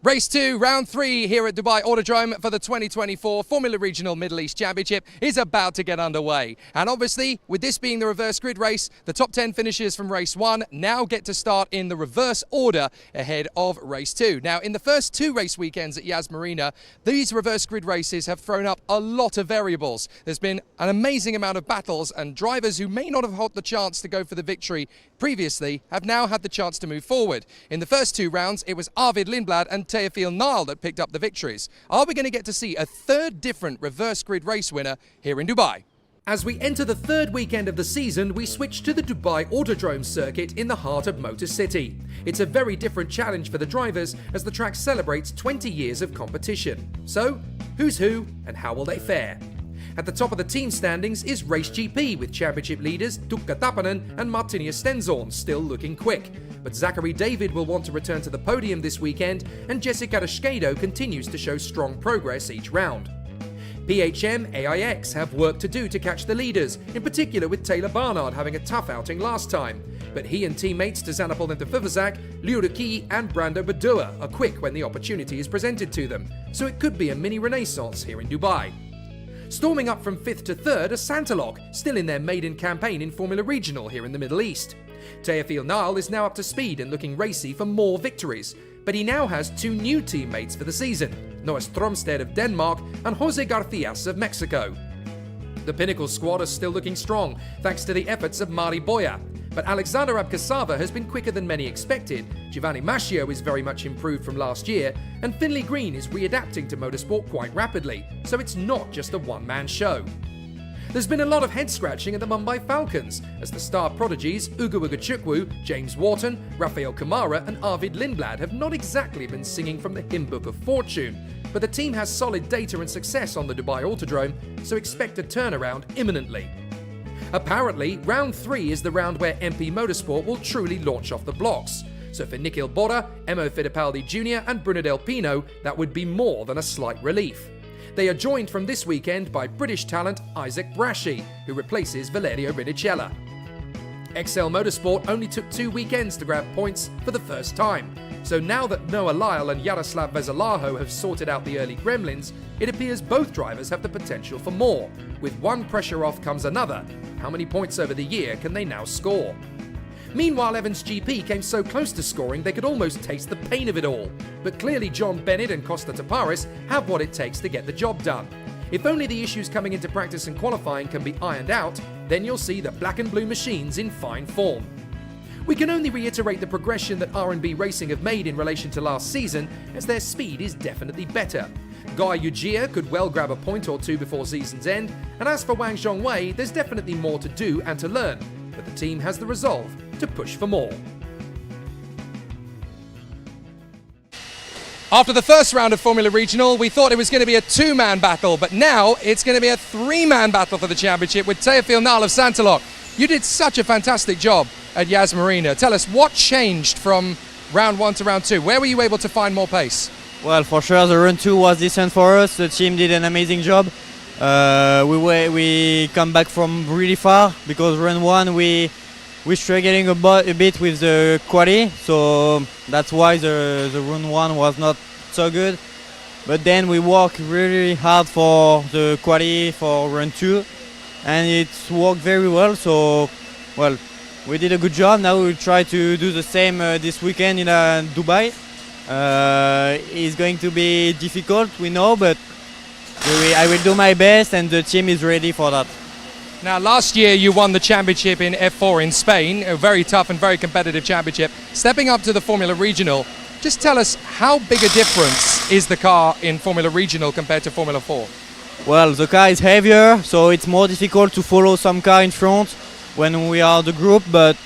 Race 2, round 3 here at Dubai Autodrome for the 2024 Formula Regional Middle East Championship is about to get underway. And obviously, with this being the reverse grid race, the top 10 finishers from race 1 now get to start in the reverse order ahead of race 2. Now, in the first 2 race weekends at Yas Marina, these reverse grid races have thrown up a lot of variables. There's been an amazing amount of battles, and drivers who may not have had the chance to go for the victory previously have now had the chance to move forward. In the first 2 rounds, it was Arvid Lindblad and Tfield Nile that picked up the victories. Are we going to get to see a third different reverse grid race winner here in Dubai? As we enter the 3rd weekend of the season, we switch to the Dubai Autodrome circuit in the heart of Motor City. It's a very different challenge for the drivers as the track celebrates 20 years of competition. So, who's who and how will they fare? At the top of the team standings is Race GP with championship leaders Tukka Tapanen and Martinia Stenzorn still looking quick. But Zachary David will want to return to the podium this weekend, and Jessica Resquedo continues to show strong progress each round. PHM AIX have work to do to catch the leaders, in particular with Taylor Barnard having a tough outing last time. But he and teammates Tezanapol Ntafivazak, Liuruki and Brando Badua are quick when the opportunity is presented to them, so it could be a mini renaissance here in Dubai. Storming up from 5th to 3rd are Santalok, still in their maiden campaign in Formula Regional here in the Middle East. Tfield Nile is now up to speed and looking racy for more victories, but he now has 2 new teammates for the season, Noah Stromsted of Denmark and Jose Garcias of Mexico. The Pinnacle squad are still looking strong, thanks to the efforts of Mari Boya, but Alexander Abkasava has been quicker than many expected, Giovanni Mascio is very much improved from last year, and Finley Green is readapting to motorsport quite rapidly, so it's not just a one-man show. There's been a lot of head-scratching at the Mumbai Falcons, as the star prodigies Ugo Ugachukwu, James Wharton, Rafael Kamara and Arvid Lindblad have not exactly been singing from the hymn book of fortune, but the team has solid data and success on the Dubai Autodrome, so expect a turnaround imminently. Apparently, round 3 is the round where MP Motorsport will truly launch off the blocks. So for Nikhil Bora, Emo Fittipaldi Jr. and Bruno Del Pino, that would be more than a slight relief. They are joined from this weekend by British talent Isaac Braschi, who replaces Valerio Rinicella. XL Motorsport only took 2 weekends to grab points for the first time, so now that Noah Lyle and Yaroslav Vezalaho have sorted out the early gremlins, it appears both drivers have the potential for more. With one pressure off comes another. How many points over the year can they now score? Meanwhile, Evans GP came so close to scoring they could almost taste the pain of it all. But clearly John Bennett and Costa Taparis have what it takes to get the job done. If only the issues coming into practice and qualifying can be ironed out, then you'll see the black and blue machines in fine form. We can only reiterate the progression that R&B Racing have made in relation to last season, as their speed is definitely better. Guy Ujia could well grab a point or 2 before season's end, and as for Wang Zhongwei, there's definitely more to do and to learn, but the team has the resolve to push for more. After the first round of Formula Regional, we thought it was going to be a 2-man battle, but now it's going to be a 3-man battle for the championship with Tfield Nile of Santalok. You did such a fantastic job at Yas Marina. Tell us, what changed from round 1 to round 2? Where were you able to find more pace? Well, for sure, the run 2 was decent for us. The team did an amazing job. We come back from really far because run 1 we're struggling a bit with the quali, so that's why the run 1 was not so good. But then we worked really hard for the quali for run 2, and it worked very well. So, well, we did a good job. Now we'll try to do the same this weekend in Dubai. It's going to be difficult, we know, but I will do my best, and the team is ready for that. Now, last year you won the championship in F4 in Spain, a very tough and very competitive championship. Stepping up to the Formula Regional, just tell us how big a difference is the car in Formula Regional compared to Formula 4? Well, the car is heavier, so it's more difficult to follow some car in front when we are the group, but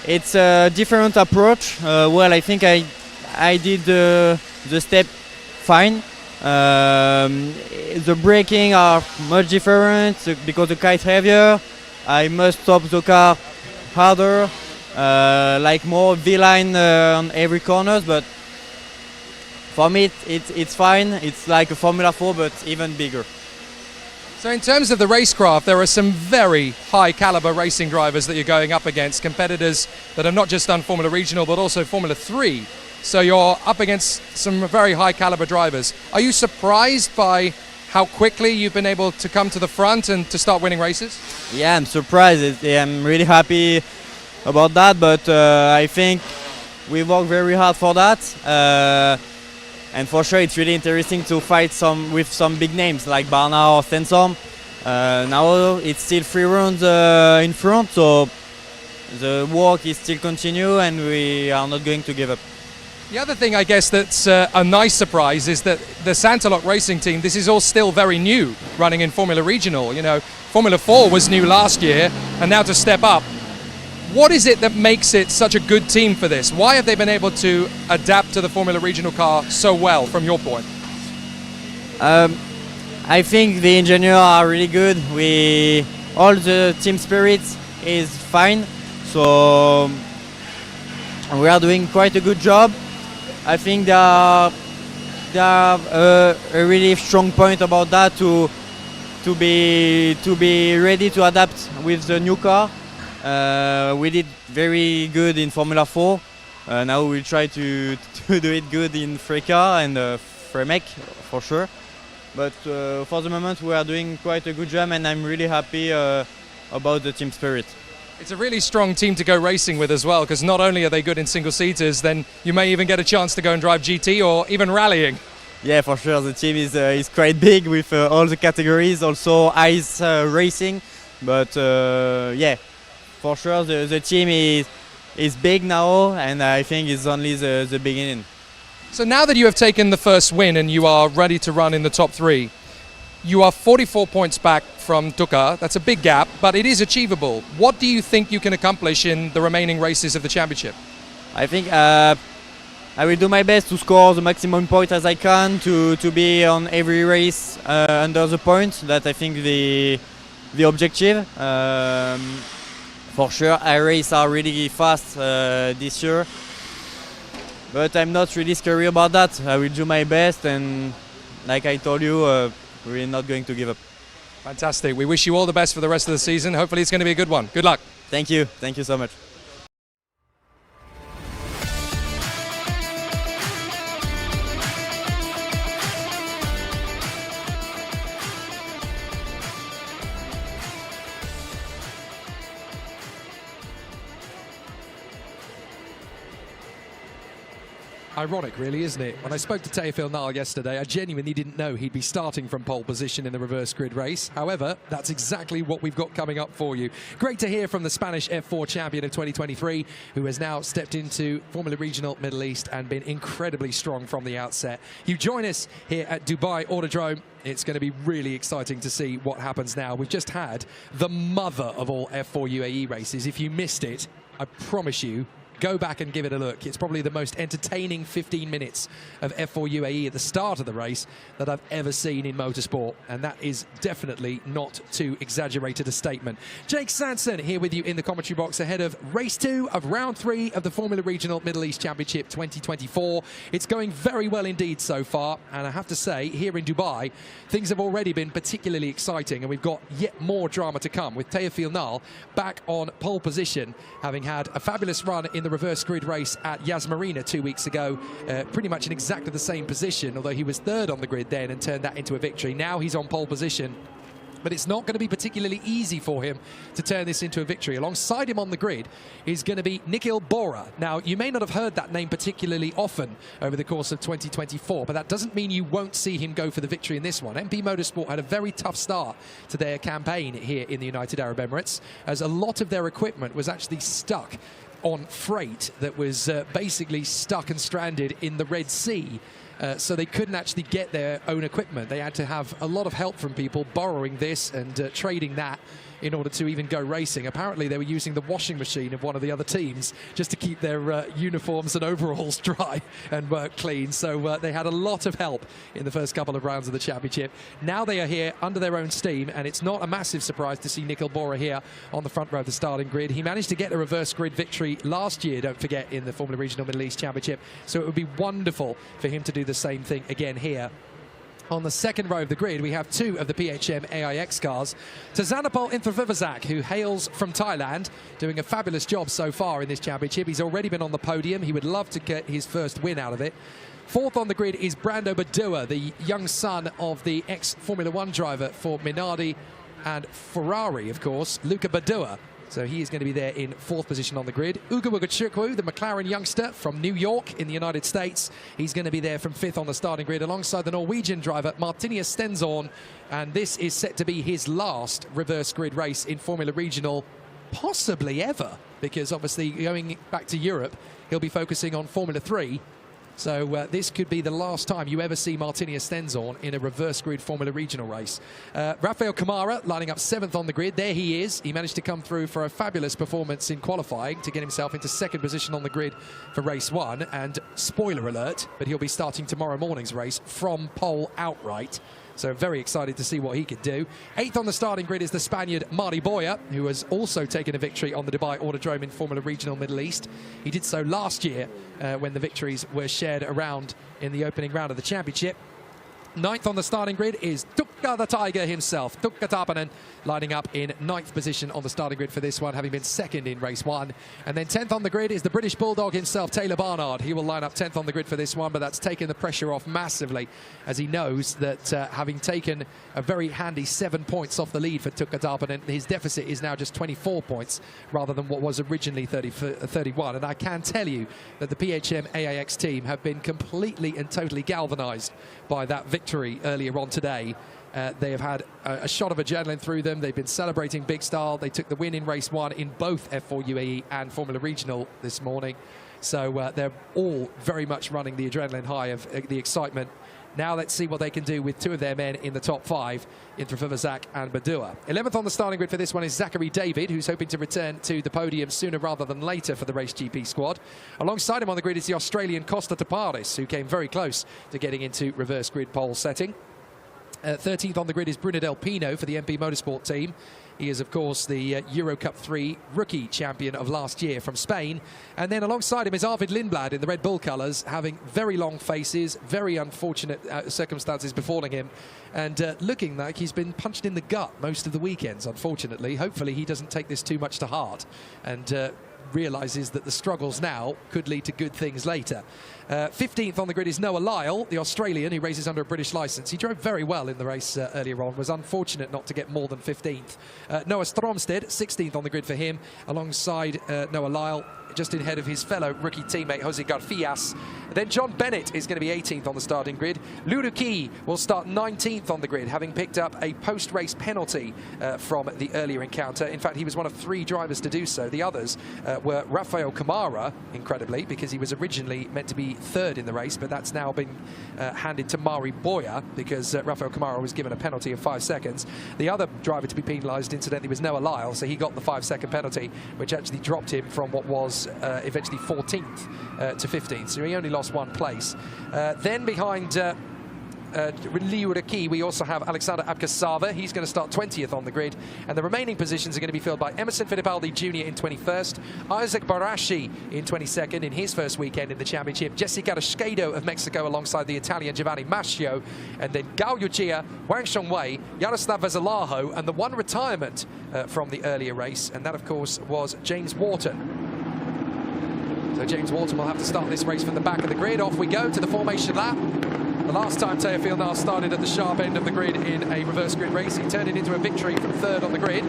it's a different approach. Well, I think I did the step fine. The braking are much different because the car is heavier. I must stop the car harder, like more V-line on every corner, but for me it's fine. It's like a Formula 4 but even bigger. So in terms of the racecraft, there are some very high caliber racing drivers that you're going up against, competitors that have not just done Formula Regional but also Formula 3. So you're up against some very high caliber drivers. Are you surprised by how quickly you've been able to come to the front and to start winning races? Yeah, I'm surprised. I'm really happy about that, but I think we work very hard for that. And for sure, it's really interesting to fight with some big names like Barna or Stenson. Now it's still 3 rounds in front, so the work is still continue, and we are not going to give up. The other thing, I guess, that's a nice surprise is that the Santalok racing team, this is all still very new, running in Formula Regional. You know, Formula 4 was new last year, and now to step up. What is it that makes it such a good team for this? Why have they been able to adapt to the Formula Regional car so well, from your point? I think the engineers are really good. All the team spirit is fine, so we are doing quite a good job. I think there are a really strong point about that to be ready to adapt with the new car. We did very good in Formula 4. Now we'll try to do it good in Freca and Fremek for sure. But for the moment we are doing quite a good job, and I'm really happy about the team spirit. It's a really strong team to go racing with as well, because not only are they good in single-seaters, then you may even get a chance to go and drive GT or even rallying. Yeah, for sure. The team is quite big with all the categories, also ice racing. But yeah, for sure the team is big now, and I think it's only the beginning. So now that you have taken the first win and you are ready to run in the top 3, you are 44 points back from Duca. That's a big gap, but it is achievable. What do you think you can accomplish in the remaining races of the championship? I think I will do my best to score the maximum point as I can, to be on every race under the points. That I think the objective. For sure, our races are really fast this year, but I'm not really scary about that. I will do my best, and like I told you, we're not going to give up. Fantastic. We wish you all the best for the rest of the season. Hopefully it's going to be a good one. Good luck. Thank you. Thank you so much. Ironic, really, isn't it? When I spoke to Tfield Nile yesterday, I genuinely didn't know he'd be starting from pole position in the reverse grid race. However, that's exactly what we've got coming up for you. Great to hear from the Spanish F4 champion of 2023, who has now stepped into Formula Regional Middle East and been incredibly strong from the outset. You join us here at Dubai Autodrome. It's going to be really exciting to see what happens now. We've just had the mother of all F4 UAE races. If you missed it, I promise you, go back and give it a look. It's probably the most entertaining 15 minutes of F4 UAE at the start of the race that I've ever seen in motorsport, and that is definitely not too exaggerated a statement. Jake Sanson here with you in the commentary box ahead of race 2 of round 3 of the Formula Regional Middle East Championship 2024. It's going very well indeed so far, and I have to say, here in Dubai, things have already been particularly exciting, and we've got yet more drama to come with Tfield Nile back on pole position, having had a fabulous run in the reverse grid race at Yas Marina 2 weeks ago, pretty much in exactly the same position, although he was third on the grid then and turned that into a victory. Now he's on pole position, but it's not going to be particularly easy for him to turn this into a victory. Alongside him on the grid is going to be Nikhil Bora. Now, you may not have heard that name particularly often over the course of 2024, but that doesn't mean you won't see him go for the victory in this one. MP Motorsport had a very tough start to their campaign here in the United Arab Emirates, as a lot of their equipment was actually stuck on freight that was basically stuck and stranded in the Red Sea. So they couldn't actually get their own equipment. They had to have a lot of help from people borrowing this and trading that in order to even go racing. Apparently they were using the washing machine of one of the other teams just to keep their uniforms and overalls dry and clean. So they had a lot of help in the first couple of rounds of the championship. Now they are here under their own steam, and it's not a massive surprise to see Nikhil Bora here on the front row of the starting grid. He managed to get a reverse grid victory last year, don't forget, in the Formula Regional Middle East Championship. So it would be wonderful for him to do the same thing again here On the second row of the grid, we have two of the PHM AIX cars. Tzanapol Inthravivazak, who hails from Thailand, doing a fabulous job so far in this championship. He's already been on the podium. He would love to get his first win out of it. Fourth on the grid is Brando Badua, the young son of the ex-Formula One driver for Minardi and Ferrari, of course, Luca Badua. So he is going to be there in fourth position on the grid. Ugo Wagachukwu, the McLaren youngster from New York in the United States. He's going to be there from fifth on the starting grid alongside the Norwegian driver Martinius Stenzorn. And this is set to be his last reverse grid race in Formula Regional, possibly ever, because obviously going back to Europe, he'll be focusing on Formula 3. So this could be the last time you ever see Martinius Stenzorn in a reverse grid Formula Regional race. Rafael Kamara lining up seventh on the grid. There he is. He managed to come through for a fabulous performance in qualifying to get himself into second position on the grid for race one. And spoiler alert, but he'll be starting tomorrow morning's race from pole outright. So very excited to see what he could do. Eighth on the starting grid is the Spaniard Mari Boya, who has also taken a victory on the Dubai Autodrome in Formula Regional Middle East. He did so last year when the victories were shared around in the opening round of the championship. Ninth on the starting grid is Tukka the Tiger himself, Tukka Tapanen, lining up in ninth position on the starting grid for this one, having been second in race one. And then 10th on the grid is the British Bulldog himself, Taylor Barnard. He will line up 10th on the grid for this one, but that's taken the pressure off massively, as he knows that having taken a very handy 7 points off the lead for Tukka Tapanen, his deficit is now just 24 points rather than what was originally 31. And I can tell you that the PHM AIX team have been completely and totally galvanised by that victory earlier on today. They have had a shot of adrenaline through them. They've been celebrating big style. They took the win in race one in both F4 UAE and Formula Regional this morning. So they're all very much running the adrenaline high of the excitement. Now let's see what they can do with two of their men in the top five, Inthravivazak and Badua. 11th on the starting grid for this one is Zachary David, who's hoping to return to the podium sooner rather than later for the Race GP squad. Alongside him on the grid is the Australian Costa Taparis, who came very close to getting into reverse grid pole setting. 13th on the grid is Bruno Del Pino for the MP Motorsport team. He is, of course, the Euro Cup 3 rookie champion of last year from Spain. And then alongside him is Arvid Lindblad in the Red Bull colours, having very long faces, very unfortunate circumstances befalling him, and looking like he's been punched in the gut most of the weekends, unfortunately. Hopefully he doesn't take this too much to heart and realises that the struggles now could lead to good things later. 15th on the grid is Noah Lyle, the Australian, who races under a British licence. He drove very well in the race earlier on, was unfortunate not to get more than 15th. Noah Stromsted, 16th on the grid for him, alongside Noah Lyle, just ahead of his fellow rookie teammate Jose Garfias. Then John Bennett is going to be 18th on the starting grid. Luruki will start 19th on the grid, having picked up a post-race penalty from the earlier encounter. In fact, he was one of 3 drivers to do so. The others were Rafael Kamara, incredibly, because he was originally meant to be 3rd in the race, but that's now been handed to Mari Boya because Rafael Kamara was given a penalty of 5 seconds. The other driver to be penalised, incidentally, was Noah Lyle, so he got the 5-second penalty, which actually dropped him from what was eventually 14th to 15th, so he only lost 1 place. Then behind Liuraki, we also have Alexander Abkasava. He's going to start 20th on the grid, and the remaining positions are going to be filled by Emerson Fittipaldi Jr. in 21st, Isaac Barashi in 22nd in his first weekend in the championship, Jesse Garasquedo of Mexico alongside the Italian Giovanni Mascio, and then Gao Yuchia, Wang Shengwei, Yaroslav Vezalaho, and the one retirement from the earlier race, and that of course was James Wharton. So James Wharton will have to start this race from the back of the grid. Off we go to the formation lap. The last time Tfield Nile started at the sharp end of the grid in a reverse grid race, he turned it into a victory from 3rd on the grid.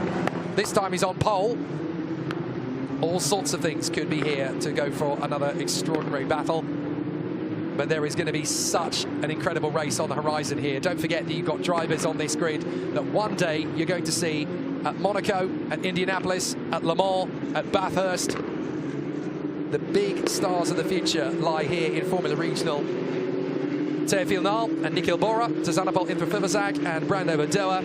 This time he's on pole. All sorts of things could be here to go for another extraordinary battle. But there is going to be such an incredible race on the horizon here. Don't forget that you've got drivers on this grid that one day you're going to see at Monaco, at Indianapolis, at Le Mans, at Bathurst. The big stars of the future lie here in Formula Regional. Tfield Nile and Nikhil Bora, Tzanapol Inthravivazak and Brando Badua.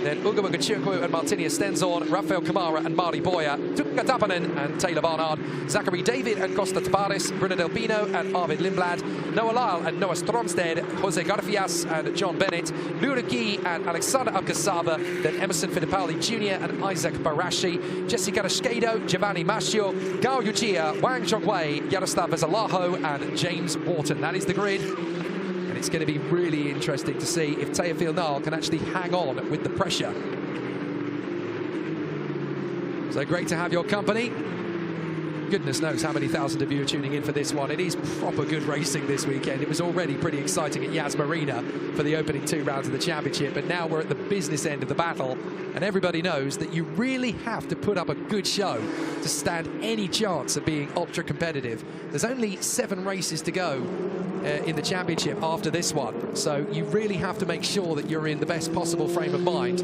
Then Ugo Wagachukwu and Martinius Stenzorn, Rafael Kamara and Mari Boya, Tukka Tapanen and Taylor Barnard, Zachary David and Costa Taparis, Bruno Del Pino and Arvid Lindblad, Noah Lyle and Noah Stromsted, Jose Garfias and John Bennett, Luruki and Alexander Abkasava, then Emerson Fittipaldi Jr. and Isaac Barashi, Jesse Garasquedo, Giovanni Mascio, Gao Yuchia, Wang Zhongwei, Yaroslav Vezalaho and James Wharton. That is the grid. And it's going to be really interesting to see if Tfield Nile can actually hang on with the pressure. So great to have your company. Goodness knows how many thousand of you are tuning in for this one. It is proper good racing this weekend. It was already pretty exciting at Yas Marina for the opening 2 rounds of the championship, but now we're at the business end of the battle, and everybody knows that you really have to put up a good show to stand any chance of being ultra competitive. There's only 7 races to go in the championship after this one, so you really have to make sure that you're in the best possible frame of mind.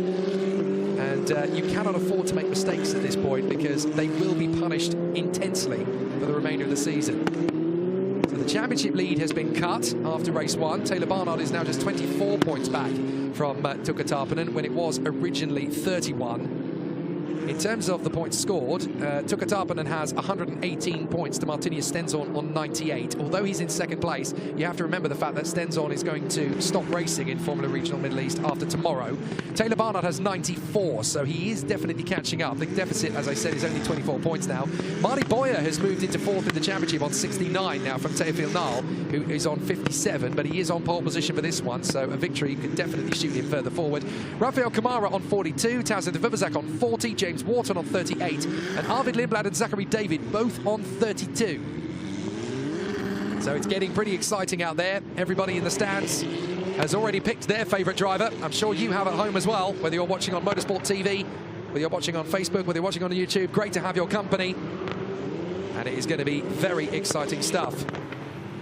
And you cannot afford to make mistakes at this point, because they will be punished intensely for the remainder of the season. So the championship lead has been cut after race 1. Taylor Barnard is now just 24 points back from Tuukka Tarppanen, when it was originally 31. In terms of the points scored, Tuukka Tarppanen has 118 points to Martinius Stenzorn on 98. Although he's in second place, you have to remember the fact that Stenzorn is going to stop racing in Formula Regional Middle East after tomorrow. Taylor Barnard has 94, so he is definitely catching up. The deficit, as I said, is only 24 points now. Marty Boyer has moved into 4th in the championship on 69 now from Tfield Nile, who is on 57, but he is on pole position for this one, so a victory could definitely shoot him further forward. Rafael Kamara on 42, Townsend Vivazak on 40, James Wharton on 38, and Arvid Lindblad and Zachary David both on 32. So it's getting pretty exciting out there. Everybody in the stands has already picked their favourite driver. I'm sure you have at home as well, whether you're watching on Motorsport TV, whether you're watching on Facebook, whether you're watching on YouTube. Great to have your company. And it is going to be very exciting stuff.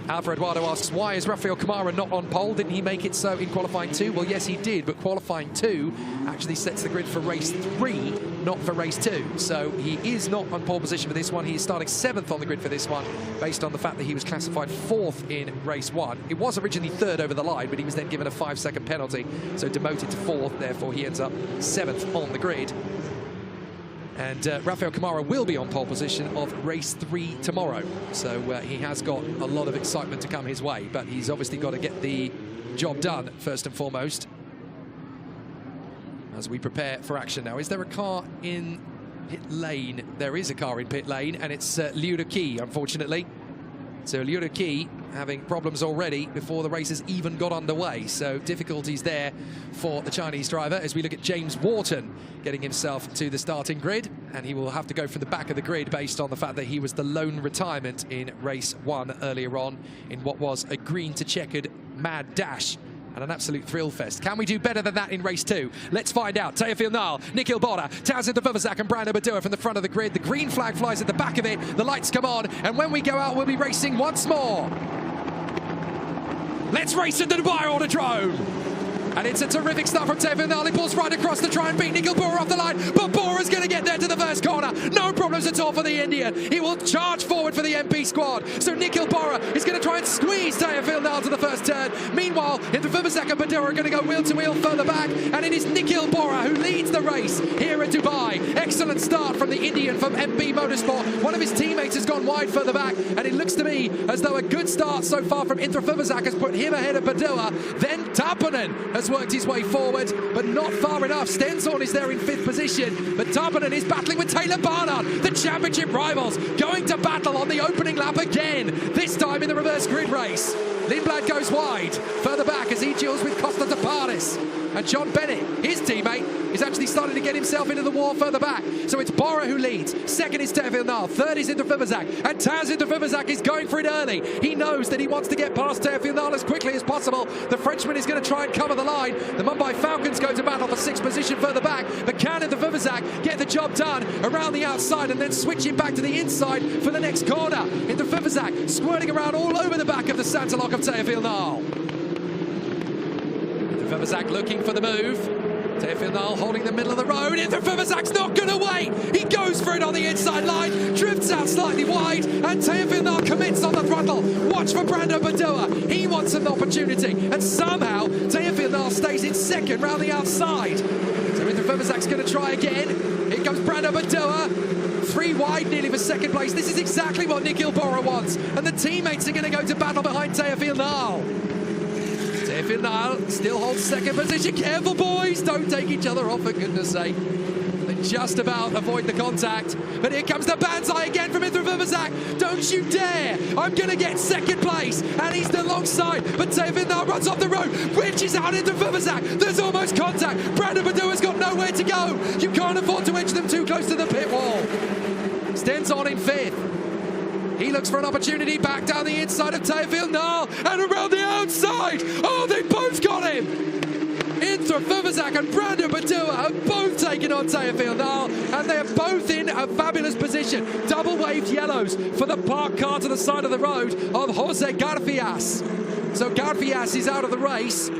Alfred Eduardo asks, why is Rafael Kamara not on pole? Didn't he make it so in qualifying 2? Well, yes, he did, but qualifying 2 actually sets the grid for race 3, not for race 2. So he is not on pole position for this one. He is starting 7th on the grid for this one, based on the fact that he was classified 4th in race 1. It was originally 3rd over the line, but he was then given a 5-second penalty, so demoted to 4th. Therefore, he ends up 7th on the grid. And Rafael Kamara will be on pole position of race 3 tomorrow. So he has got a lot of excitement to come his way, but he's obviously got to get the job done first and foremost as we prepare for action now. Is there a car in pit lane? There is a car in pit lane, and it's Liu Qi, unfortunately. So Liu Qi having problems already before the race has even got underway. So difficulties there for the Chinese driver as we look at James Wharton getting himself to the starting grid. And he will have to go from the back of the grid based on the fact that he was the lone retirement in race 1 earlier on in what was a green to checkered mad dash. And an absolute thrill fest. Can we do better than that in race 2? Let's find out. Tfield Nile, Nikhil Bora, Townsend Vivazak and Brando Badua from the front of the grid. The green flag flies at the back of it. The lights come on. And when we go out, we'll be racing once more. Let's race at the Dubai Autodrome. And it's a terrific start from Tfield Nile. He pulls right across to try and beat Nikhil Bora off the line. But Bora's going to get there to the first corner. No problems at all for the Indian. He will charge forward for the MP squad. So Nikhil Bora is going to try and squeeze Tfield Nile to the first turn. Meanwhile, Vivazak and Badura are going to go wheel to wheel further back. And it is Nikhil Bora who leads the race here at Dubai. Excellent start from the Indian from MP Motorsport. One of his teammates has gone wide further back. And it looks to me as though a good start so far from Vivazak has put him ahead of Badua. Then Tarppanen has worked his way forward, but not far enough. Stenzorn is there in 5th position, but Tarppanen is battling with Taylor Barnard. The championship rivals going to battle on the opening lap again, this time in the reverse grid race. Lindblad goes wide, further back as he duels with Costa de Paris. And John Bennett, his teammate, is actually starting to get himself into the war further back. So it's Bora who leads. 2nd is Tfield Nile. 3rd is Vivazak. And Townsend Vivazak is going for it early. He knows that he wants to get past Tfield Nile as quickly as possible. The Frenchman is going to try and cover the line. The Mumbai Falcons go to battle for 6th position further back. But can Vivazak get the job done around the outside and then switching back to the inside for the next corner? Vivazak squirting around all over the back of the Santalock of Tfield Nile. Vivazak looking for the move. Tfield Nile holding the middle of the road. Vivazak's not going to wait. He goes for it on the inside line, drifts out slightly wide, and Tfield Nile commits on the throttle. Watch for Brando Badua. He wants an opportunity, and somehow Tfield Nile stays in 2nd round the outside. So Vivazak's going to try again. Here comes Brando Badua. 3 wide nearly for 2nd place. This is exactly what Nikhil Bora wants, and the teammates are going to go to battle behind Tfield Nile. Tfield Nile still holds 2nd position. Careful, boys. Don't take each other off, for goodness sake. They just about avoid the contact. But here comes the banzai again from Tfield. Don't you dare! I'm going to get second place. And he's alongside. But Tfield Nile runs off the road. Winches out into Tfield. There's almost contact. Brandon Badua's got nowhere to go. You can't afford to edge them too close to the pit wall. Stenson in fifth. He looks for an opportunity back down the inside of Tfield Nile and around the outside. Oh, they both got him. Tfield and Brandon Badua have both taken on Tfield Nile, and they are both in a fabulous position. Double waved yellows for the parked car to the side of the road of Jose Garfias. So Garfias is out of the race.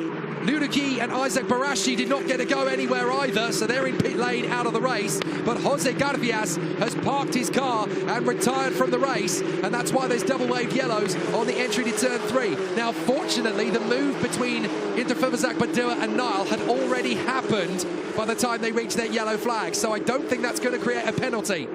Luduki and Isaac Barashi did not get to go anywhere either, so they're in pit lane out of the race. But Jose Garfias has parked his car and retired from the race, and that's why there's double waved yellows on the entry to turn 3. Now, fortunately, the move between Tfield, Badua and Nile had already happened by the time they reached their yellow flag, so I don't think that's going to create a penalty.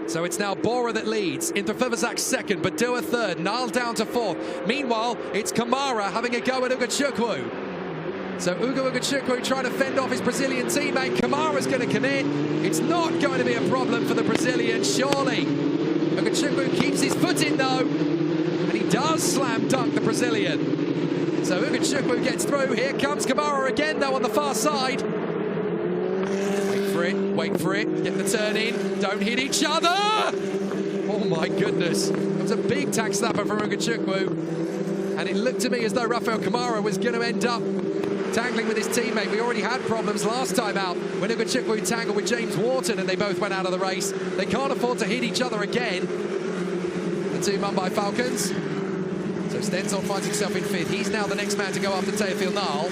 So it's now Bora that leads. Tfield second, Badua third, Nile down to fourth. Meanwhile, it's Kamara having a go at Ugachukwu. So Ugachukwu trying to fend off his Brazilian teammate. Kamara's going to come in. It's not going to be a problem for the Brazilian, surely. Ugachukwu keeps his foot in though, and he does slam dunk the Brazilian. So Ugachukwu gets through. Here comes Kamara again though on the far side. Wait for it, get the turn in, don't hit each other! Oh my goodness, that was a big tag slapper from Ugachukwu, and it looked to me as though Rafael Kamara was going to end up tangling with his teammate. We already had problems last time out when Ugachukwu tangled with James Wharton and they both went out of the race. They can't afford to hit each other again, the two Mumbai Falcons. So Stenson finds himself in fifth. He's now the next man to go after Tfield Nile.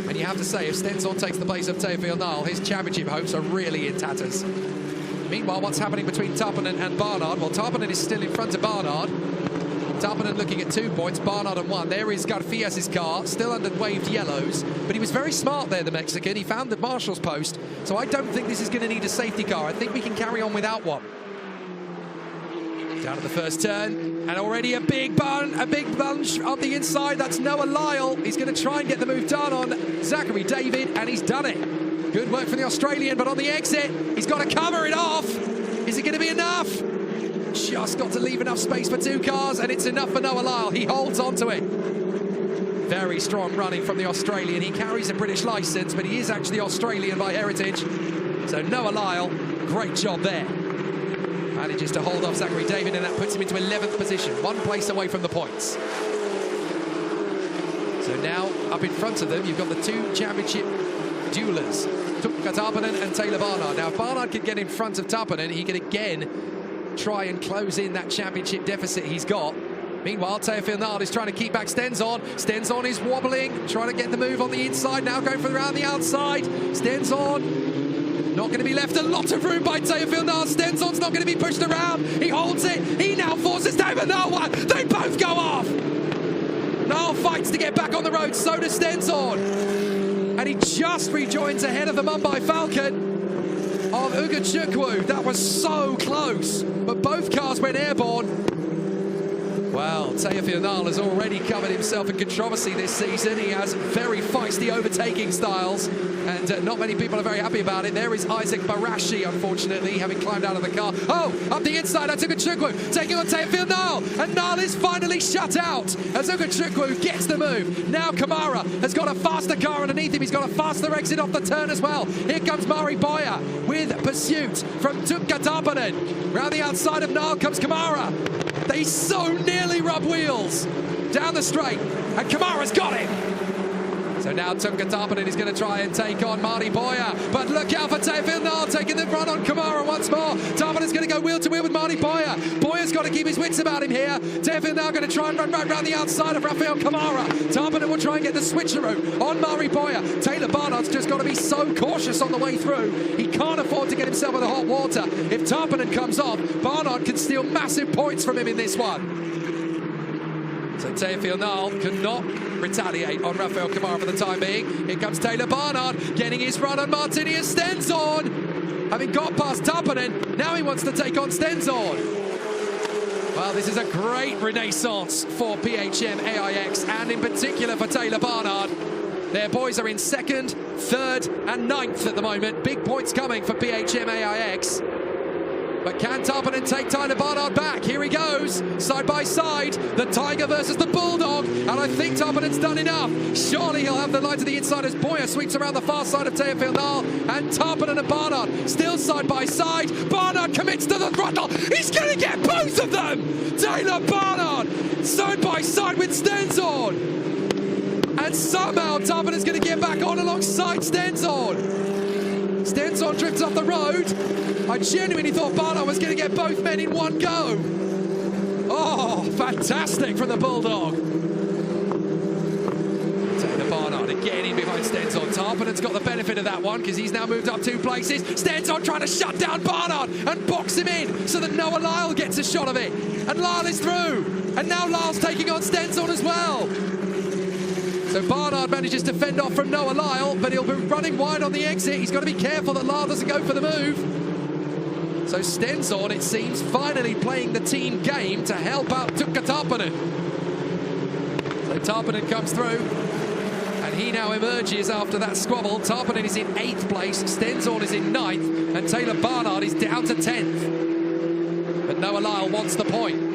And you have to say, if Stenson takes the place of Tfield Nile, his championship hopes are really in tatters. Meanwhile, what's happening between Tarpanen and Barnard? Well, Tarpanen is still in front of Barnard. Tarpanen looking at 2 points, Barnard on 1. There is Garfias' car, still under waved yellows. But he was very smart there, the Mexican. He found the marshal's post. So I don't think this is going to need a safety car. I think we can carry on without one. Down to the first turn, and already a big lunge up the inside. That's Noah Lyle. He's going to try and get the move done on Zachary David, and he's done it. Good work from the Australian, but on the exit, he's got to cover it off. Is it going to be enough? Just got to leave enough space for 2 cars, and it's enough for Noah Lyle. He holds on to it. Very strong running from the Australian. He carries a British licence, but he is actually Australian by heritage. So Noah Lyle, great job there. Manages to hold off Zachary David, and that puts him into 11th position, 1 place away from the points. So now, up in front of them, you've got the 2 championship duelers, Tarpanen and Taylor Barnard. Now, if Barnard can get in front of Tarpanen, he can again try and close in that championship deficit he's got. Meanwhile, Tfield Nile is trying to keep back Stenson. Stenson is wobbling, trying to get the move on the inside, now going for around the outside. Stenson not going to be left a lot of room by Tfield Nile. Stenson's not going to be pushed around. He holds it. He now forces Tfield Nile one. They both go off. Nile fights to get back on the road. So does Stenson. And he just rejoins ahead of the Mumbai Falcon of Ugachukwu. That was so close. But both cars went airborne. Well, Tfield Nile has already covered himself in controversy this season. He has very feisty overtaking styles, and not many people are very happy about it. There is Isaac Barashi, unfortunately, having climbed out of the car. Oh, up the inside, that's Ugachukwu taking on Tfield Nile, and Nile is finally shut out as Ugachukwu gets the move. Now Kamara has got a faster car underneath him. He's got a faster exit off the turn as well. Here comes Mari Boya with pursuit from Tarpanen. Round the outside of Nile comes Kamara. They so nearly rub wheels down the straight, and Kamara's got him. So now Tarpanen is going to try and take on Mari Boya, but look out for Tfield Nile taking the run on Kamara once more. Tarpanen's going to go wheel to wheel with Mari Boya. Boya's got to keep his wits about him here. Tfield Nile going to try and run right round the outside of Rafael Kamara. Tarpanen will try and get the switcheroo on Mari Boya. Taylor Barnard's just got to be so cautious on the way through. He can't afford to get himself in the hot water. If Tarpanen comes off, Barnard can steal massive points from him in this one. So Tfield Nile could not retaliate on Rafael Kamara for the time being. Here comes Taylor Barnard getting his run on Martinius Stenson. Having got past Tarpanen, now he wants to take on Stenson. Well, this is a great renaissance for PHM AIX, and in particular for Taylor Barnard. Their boys are in 2nd, 3rd and 9th at the moment. Big points coming for BHM AIX. But can Tarpanen take Tyler Barnard back? Here he goes, side by side. The Tiger versus the Bulldog. And I think Tarpanen's done enough. Surely he'll have the line to the inside as Boyer sweeps around the far side of Tfield Nile. And Tarpanen and Barnard still side by side. Barnard commits to the throttle. He's going to get both of them. Taylor Barnard side by side with Stenzorn. And somehow Tarpanen's going to get back on alongside Stenzorn. Stenzorn drifts off the road. I genuinely thought Barnard was going to get both men in one go. Oh, fantastic from the Bulldog. Taylor Barnard again in behind Stenzorn. Tarpanen's got the benefit of that one because he's now moved up 2 places. Stenzorn trying to shut down Barnard and box him in so that Noah Lyle gets a shot of it. And Lyle is through. And now Lyle's taking on Stenzorn as well. So Barnard manages to fend off from Noah Lyle, but he'll be running wide on the exit. He's got to be careful that Lyle doesn't go for the move. So Stenzorn, it seems, finally playing the team game to help out Tuukka Tarpanen. So Tarpanen comes through, and he now emerges after that squabble. Tarpanen is in 8th place, Stenzorn is in 9th, and Taylor Barnard is down to 10th. But Noah Lyle wants the point.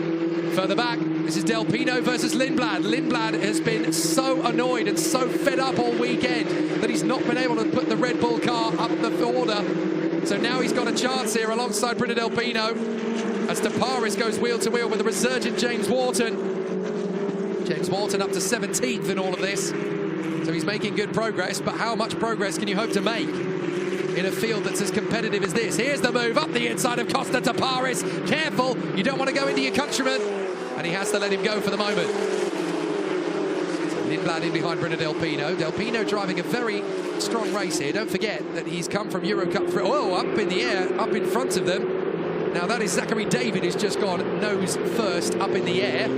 Further back, this is Del Pino versus Lindblad. Lindblad has been so annoyed and so fed up all weekend that he's not been able to put the Red Bull car up the order. So now he's got a chance here alongside Brita Del Pino as Taparis goes wheel to wheel with the resurgent James Wharton. James Wharton up to 17th in all of this. So he's making good progress, but how much progress can you hope to make in a field that's as competitive as this? Here's the move up the inside of Costa Taparis. Careful, you don't want to go into your countryman. And he has to let him go for the moment. So Lindblad in behind Brita Del Pino. Del Pino driving a very strong race here. Don't forget that he's come from Eurocup. Oh, up in the air, up in front of them. Now that is Zachary David who's just gone nose first up in the air.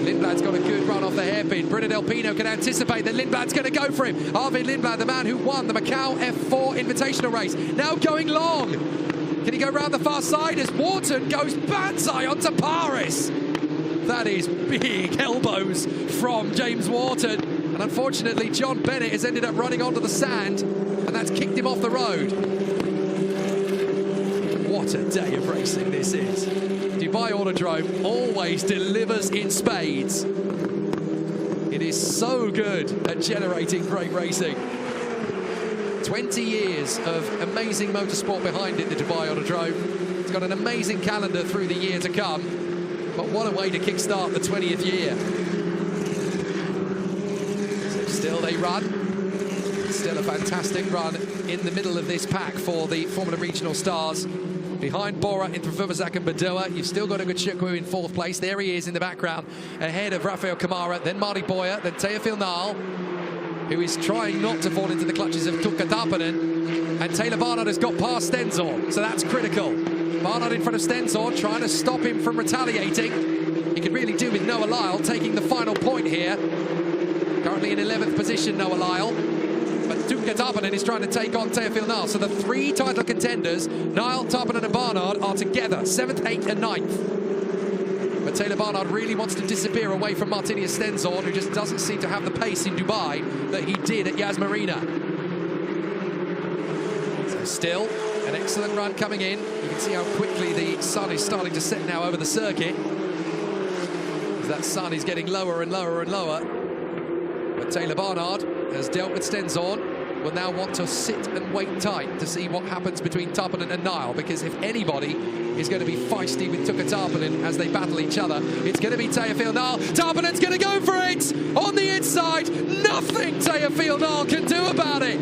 Lindblad's got a good run off the hairpin. Brita Del Pino can anticipate that Lindblad's going to go for him. Arvid Lindblad, the man who won the Macau F4 Invitational race, now going long. Can he go round the far side as Wharton goes banzai onto Paris? That is big elbows from James Wharton. And unfortunately, John Bennett has ended up running onto the sand, and that's kicked him off the road. What a day of racing this is. Dubai Autodrome always delivers in spades. It is so good at generating great racing. 20 years of amazing motorsport behind it, the Dubai Autodrome. It's got an amazing calendar through the year to come, but what a way to kickstart the 20th year. So still they run. Still a fantastic run in the middle of this pack for the Formula Regional Stars. Behind Bora, Intrafuvazak and Badoa, you've still got a good Chukwu in 4th place. There he is in the background, ahead of Rafael Kamara, then Marty Boyer, then Tfield Nile, who is trying not to fall into the clutches of Tuukka Tarpanen. And Taylor Barnard has got past Stenzorn, so that's critical. Barnard in front of Stenzorn, trying to stop him from retaliating. He could really do with Noah Lyle taking the final point here. Currently in 11th position, Noah Lyle. But Tuukka Tarpanen is trying to take on Tfield Nile. So the 3 title contenders, Nile, Tarpanen and Barnard, are together, 7th, 8th and 9th. But Taylor Barnard really wants to disappear away from Martinius Stenzorn, who just doesn't seem to have the pace in Dubai that he did at Yas Marina. So still, an excellent run coming in. You can see how quickly the sun is starting to set now over the circuit. As that sun is getting lower and lower and lower. But Taylor Barnard has dealt with Stenzorn. Will now want to sit and wait tight to see what happens between Tarpanen and Nile, because if anybody is going to be feisty with Tuukka Tarpanen as they battle each other, it's going to be Tfield Nile. Tarpanen's going to go for it on the inside. Nothing Tfield Nile can do about it.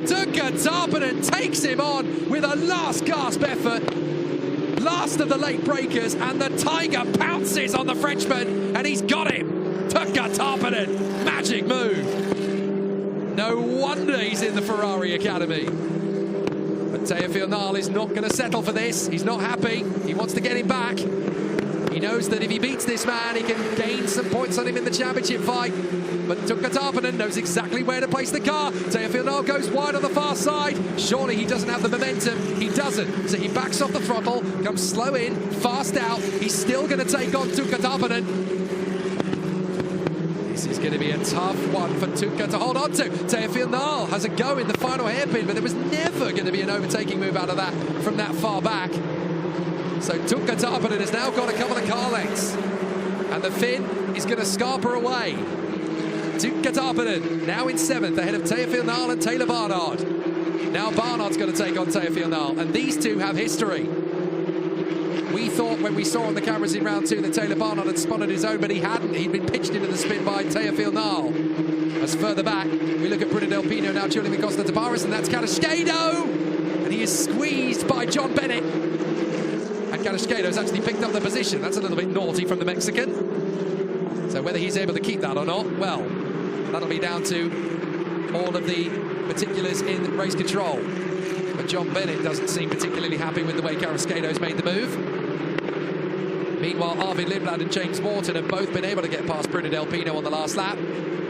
Tuukka Tarpanen takes him on with a last gasp effort. Last of the late breakers, and the Tiger pounces on the Frenchman, and he's got him. Tuukka Tarpanen, magic move. No wonder he's in the Ferrari Academy. But Tfield Nile is not going to settle for this. He's not happy. He wants to get him back. He knows that if he beats this man, he can gain some points on him in the championship fight. But Tuukka Tarpanen knows exactly where to place the car. Tfield Nile goes wide on the far side. Surely he doesn't have the momentum. He doesn't. So he backs off the throttle, comes slow in, fast out. He's still going to take on Tuukka Tarpanen. This is going to be a tough one for Tuukka to hold on to. Tfield Nile has a go in the final hairpin, but there was never going to be an overtaking move out of that from that far back. So Tuukka Tarpinen has now got a couple of car lengths. And the Finn is going to scarper away. Tuukka Tarpinen now in 7th, ahead of Tfield Nile and Taylor Barnard. Now Barnard's going to take on Tfield Nile, and these two have history. We thought when we saw on the cameras in round 2 that Taylor Barnard had spotted his own, but he hadn't. He'd been pitched into the spin by Tfield Nile. As further back, we look at Bruno Del Pino, now Julian Costa Tabaris, and that's Carrasquedo! And he is squeezed by John Bennett. And Carrasquedo has actually picked up the position. That's a little bit naughty from the Mexican. So whether he's able to keep that or not, well, that'll be down to all of the particulars in race control. But John Bennett doesn't seem particularly happy with the way Carrasquedo's made the move. Meanwhile, Arvid Lindblad and James Morton have both been able to get past Bruno Del Pino on the last lap,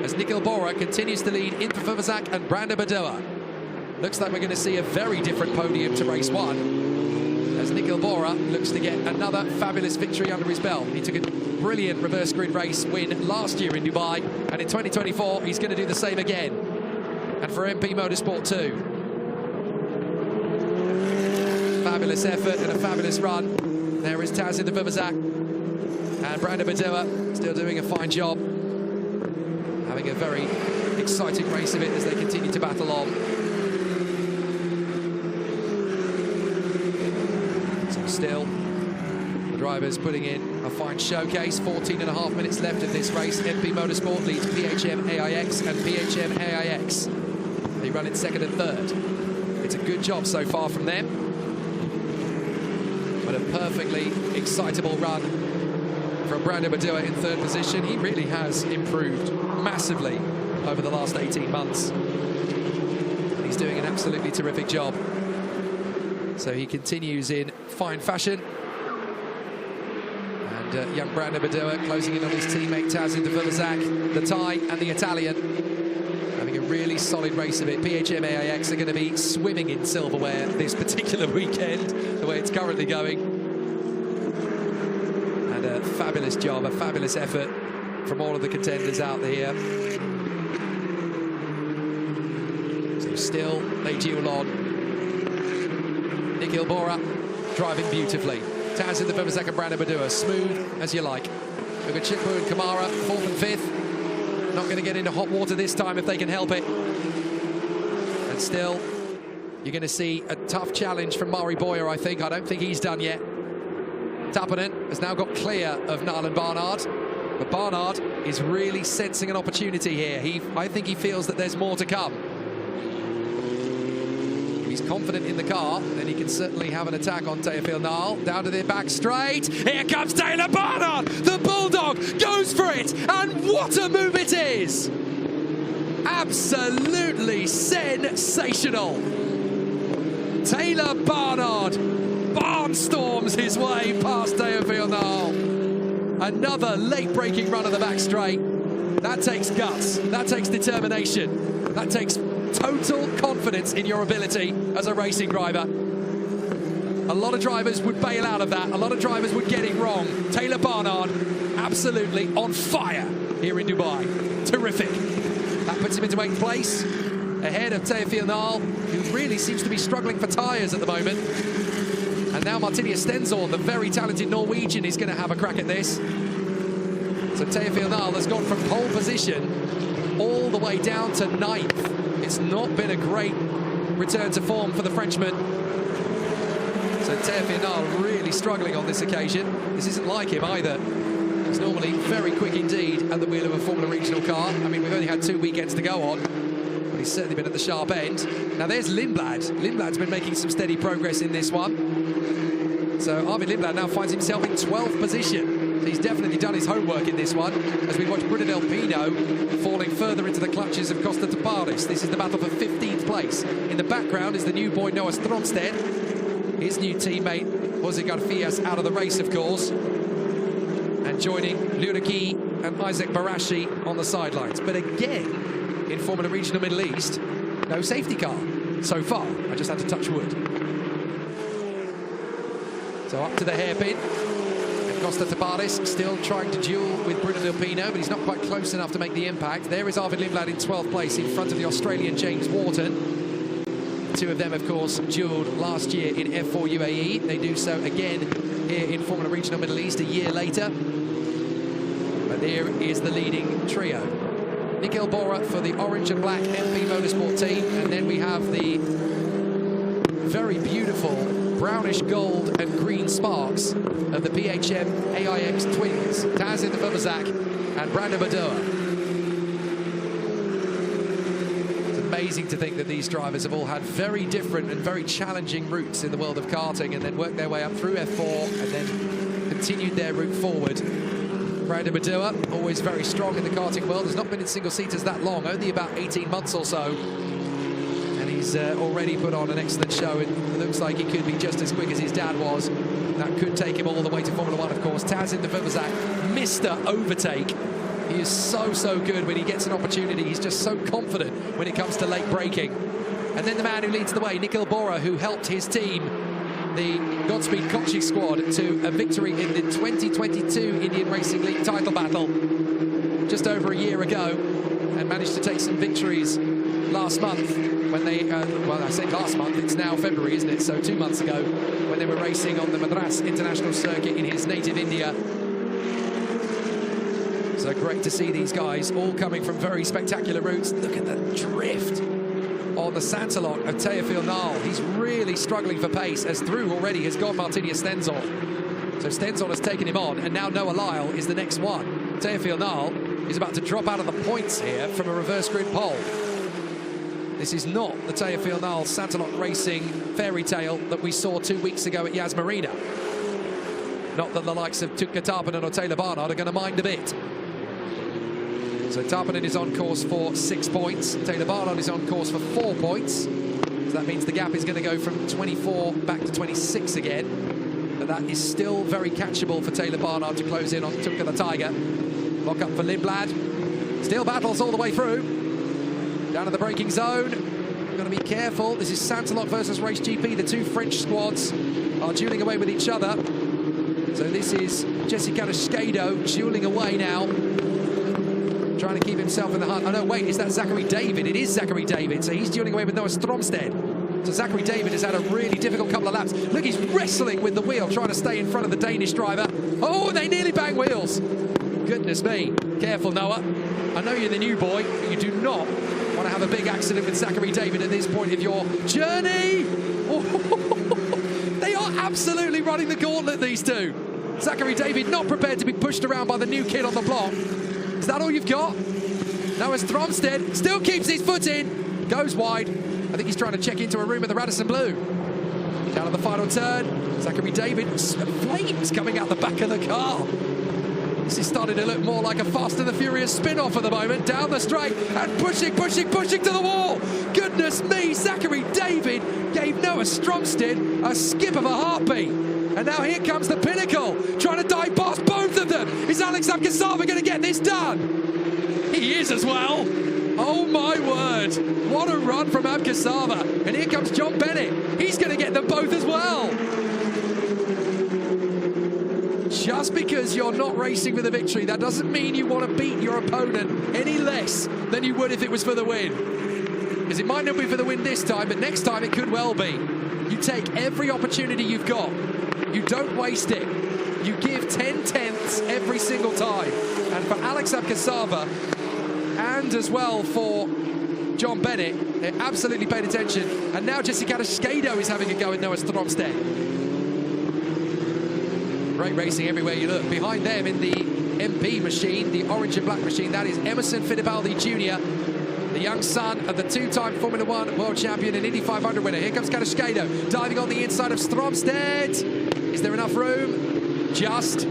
as Nikhil Bora continues to lead Infer Furvazak and Brando Badua. Looks like we're going to see a very different podium to race 1, as Nikhil Bora looks to get another fabulous victory under his belt. He took a brilliant reverse grid race win last year in Dubai, and in 2024 he's going to do the same again. And for MP Motorsport 2, fabulous effort and a fabulous run. There is Taz in the Furvazak, and Brando Badua still doing a fine job, having a very exciting race of it as they continue to battle on. So still, the drivers putting in a fine showcase. 14.5 minutes left of this race. MP Motorsport leads PHM AIX and PHM AIX. They run in 2nd and 3rd. It's a good job so far from them. But a perfectly excitable run from Brando Badua in 3rd position. He really has improved massively over the last 18 months. And he's doing an absolutely terrific job. So he continues in fine fashion. And young Brando Badua closing in on his teammate Taz in the Furvazak, the Thai and the Italian, having a really solid race of it. PHM AIX are going to be swimming in silverware this particular weekend, the way it's currently going. And a fabulous job, a fabulous effort from all of the contenders out there. So still, they duel on. Nikhil Bora driving beautifully. Taz in the Furvazak and Brando Badua, smooth as you like. We've got Chikwu and Kamara, 4th and 5th. Not going to get into hot water this time if they can help it. And still, you're going to see a tough challenge from Mari Boyer, I think. I don't think he's done yet. Tarpinen has now got clear of Nile and Barnard. But Barnard is really sensing an opportunity here. I think he feels that there's more to come. If he's confident in the car, then he can certainly have an attack on Tfield Nile. Down to the back straight. Here comes Taylor Barnard. The Bulldog goes for it. And what a move it is. Absolutely sensational. Taylor Barnard barnstorms his way past Tfield Nile. Another late-breaking run of the back straight. That takes guts. That takes determination. That takes total confidence in your ability as a racing driver. A lot of drivers would bail out of that. A lot of drivers would get it wrong. Taylor Barnard, absolutely on fire here in Dubai. Terrific. That puts him into 8th place, ahead of Tfield Nile, who really seems to be struggling for tyres at the moment. And now Martinia Stenzor, the very talented Norwegian, is going to have a crack at this. So Tfield Nile has gone from pole position all the way down to 9th. It's not been a great return to form for the Frenchman. So Tfield Nile really struggling on this occasion. This isn't like him either. He's normally very quick indeed at the wheel of a Formula Regional car. I mean, we've only had 2 weekends to go on, but he's certainly been at the sharp end. Now there's Lindblad. Lindblad's been making some steady progress in this one. So Arvid Lindblad now finds himself in 12th position. He's definitely done his homework in this one, as we watch Bruno Del Pino falling further into the clutches of Costa Tabaris. This is the battle for 15th place. In the background is the new boy Noah Stronstedt. His new teammate, Jose Garfias, out of the race, of course. And joining Luraki and Isaac Barashi on the sidelines. But again, in Formula Regional Middle East, no safety car so far. I just had to touch wood. So up to the hairpin. Costa Tabares still trying to duel with Bruno Delpino, but he's not quite close enough to make the impact. There is Arvid Lindblad in 12th place in front of the Australian James Wharton. The two of them, of course, duelled last year in F4 UAE. They do so again here in Formula Regional Middle East a year later. But there is the leading trio. Nikhil Bora for the orange and black MP Motorsport team, and then we have the very beautiful brownish gold and green sparks of the PHM AIX twins, Taz in the Vubazak and Brandon Badoa. It's amazing to think that these drivers have all had very different and very challenging routes in the world of karting and then worked their way up through F4 and then continued their route forward. Brandon Badoa, always very strong in the karting world, has not been in single-seaters that long, only about 18 months or so. And he's already put on an excellent show. It looks like he could be just as quick as his dad was. That could take him all the way to Formula One, of course. Taz in the Vubazak, Mr. Overtake. He is so good when he gets an opportunity. He's just so confident when it comes to late braking. And then the man who leads the way, Nikhil Bora, who helped his team, the Godspeed Kochi squad, to a victory in the 2022 Indian Racing League title battle just over a year ago, and managed to take some victories last month when they, well, I say last month, it's now February, isn't it? So 2 months ago, when they were racing on the Madras International Circuit in his native India. So great to see these guys all coming from very spectacular routes. Look at the drift on the Santalok of Tfield Nile. He's really struggling for pace, as through already has gone Martinius Stenzel. So Stenzel has taken him on, and now Noah Lyle is the next one. Tfield Nile is about to drop out of the points here from a reverse grid pole. This is not the Tfield Nile Santalok Racing fairy tale that we saw 2 weeks ago at Yas Marina. Not that the likes of Tuukka Tarpinen or Taylor Barnard are going to mind a bit. So Tarpinen is on course for 6 points. Taylor Barnard is on course for 4 points. So that means the gap is going to go from 24 back to 26 again. But that is still very catchable for Taylor Barnard to close in on Tuukka the Tiger. Lock up for Lindblad. Still battles all the way through. Down to the braking zone. Got to be careful. This is Santalok versus Race GP. The two French squads are dueling away with each other. So this is Jesse Cadascado dueling away now, trying to keep himself in the hunt. Oh no, wait, is that Zachary David? It is Zachary David. So he's dueling away with Noah Stromsted. So Zachary David has had a really difficult couple of laps. Look, he's wrestling with the wheel, trying to stay in front of the Danish driver. Oh, they nearly bang wheels. Goodness me. Careful, Noah. I know you're the new boy, but you do not want to have a big accident with Zachary David at this point of your journey. Oh, they are absolutely running the gauntlet, these two. Zachary David not prepared to be pushed around by the new kid on the block. Is that all you've got? Noah Stromsted still keeps his foot in, goes wide. I think he's trying to check into a room at the Radisson Blue. Down on the final turn, Zachary David, flames coming out the back of the car. This is starting to look more like a Fast and the Furious spin-off at the moment. Down the straight and pushing to the wall. Goodness me, Zachary David gave Noah Stromsted a skip of a heartbeat. And now here comes the pinnacle, trying to dive past both of them. Is Alex Abkasava going to get this done? He is as well. Oh my word, what a run from Abkasava. And here comes John Bennett. He's going to get them both as well. Just because you're not racing for the victory, that doesn't mean you want to beat your opponent any less than you would if it was for the win. Because it might not be for the win this time, but next time it could well be. You take every opportunity you've got. You don't waste it. You give 10 tenths every single time. And for Alex Abkasava, and as well for John Bennett, they absolutely paid attention. And now Jesse Cadascado is having a go at Noah Stromsted. Great racing everywhere you look. Behind them in the MP machine, the orange and black machine, that is Emerson Fittipaldi Jr., the young son of the two-time Formula One world champion and Indy 500 winner. Here comes Cadascado, diving on the inside of Stromsted. Is there enough room? Just.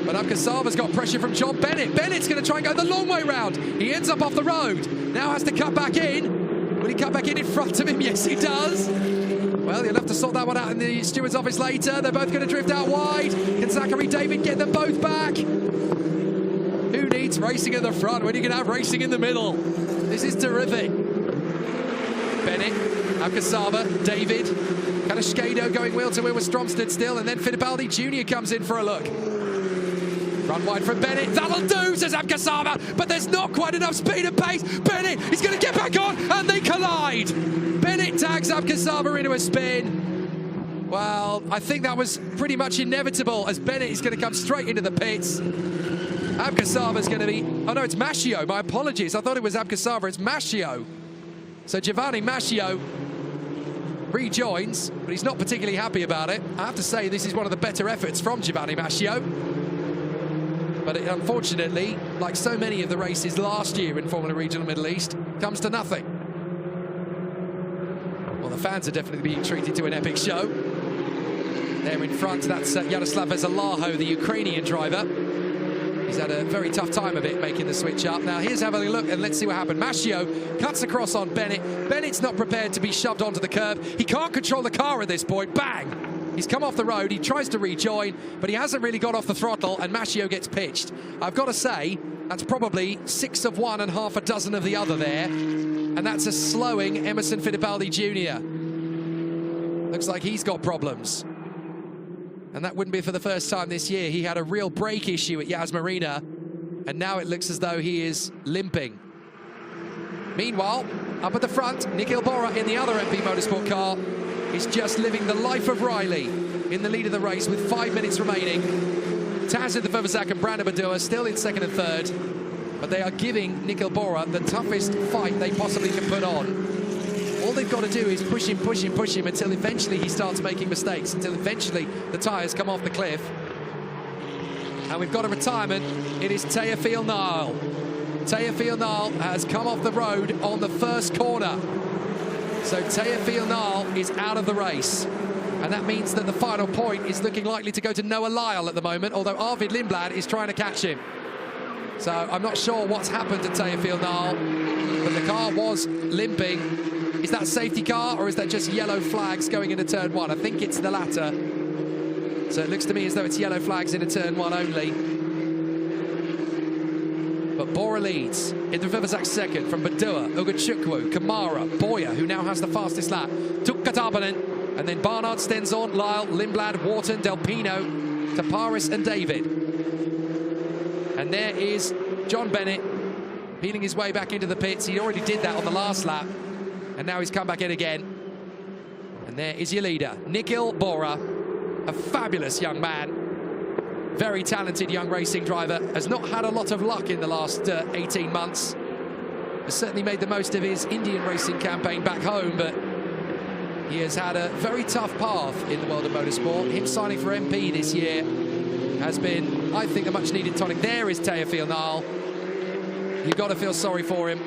But Abkasava's got pressure from John Bennett. Bennett's going to try and go the long way round. He ends up off the road. Now has to cut back in. Will he cut back in front of him? Yes, he does. Well, you'll have to sort that one out in the steward's office later. They're both going to drift out wide. Can Zachary David get them both back? Who needs racing at the front when you can have racing in the middle? This is terrific. Bennett, Abkasava, David, Cadascado going wheel to wheel with Stromsted still, and then Fittipaldi Jr. comes in for a look. Run wide from Bennett. That'll do, says Abkasaba, but there's not quite enough speed and pace. Bennett is going to get back on, and they collide. Bennett tags Abkasaba into a spin. Well, I think that was pretty much inevitable, as Bennett is going to come straight into the pits. Abkasaba's going to be... Oh, no, it's Mascio. My apologies. I thought it was Abkasaba. It's Mascio. So Giovanni Mascio rejoins, but he's not particularly happy about it. I have to say, this is one of the better efforts from Giovanni Mascio. But it, unfortunately, like so many of the races last year in Formula Regional Middle East, comes to nothing. Well, the fans are definitely being treated to an epic show. There in front, that's Yaroslav Vezalaho, the Ukrainian driver. He's had a very tough time of it, making the switch up. Now, here's having a look, and let's see what happened. Mascio cuts across on Bennett. Bennett's not prepared to be shoved onto the curb. He can't control the car at this point. Bang! He's come off the road, he tries to rejoin, but he hasn't really got off the throttle, and Mascio gets pitched. I've got to say, that's probably 6 of one and half a dozen of the other there, and that's a slowing Emerson Fittipaldi Jr. Looks like he's got problems. And that wouldn't be for the first time this year. He had a real brake issue at Yas Marina, and now it looks as though he is limping. Meanwhile, up at the front, Nikhil Bora in the other MP Motorsport car is just living the life of Riley in the lead of the race with 5 minutes remaining. Taz the Vervazak and Brandon Badua still in second and third, but they are giving Nikhil Bora the toughest fight they possibly can put on. All they've got to do is push him until eventually he starts making mistakes, until eventually the tyres come off the cliff. And we've got a retirement. It is Tfield Nile. Tfield Nile has come off the road on the first corner. So Tfield Nile is out of the race. And that means that the final point is looking likely to go to Noah Lyle at the moment, although Arvid Lindblad is trying to catch him. So I'm not sure what's happened at Tfield Nile, but the car was limping. Is that safety car, or is that just yellow flags going into turn one? I think it's the latter. So it looks to me as though it's yellow flags into turn one only. But Bora leads in the Vivazak second from Badua, Ugachukwu, Kamara, Boyer, who now has the fastest lap, Tukkatabanen, and then Barnard, Stenzorn, Lyle, Lindblad, Wharton, Delpino, Taparis and David. And there is John Bennett peeling his way back into the pits. He already did that on the last lap, and now he's come back in again. And there is your leader, Nikhil Bora, a fabulous young man. Very talented young racing driver, has not had a lot of luck in the last 18 months. Has certainly made the most of his Indian racing campaign back home, but he has had a very tough path in the world of motorsport. Him signing for MP this year has been, I think, a much-needed tonic. There is Tfield Nile. You've got to feel sorry for him.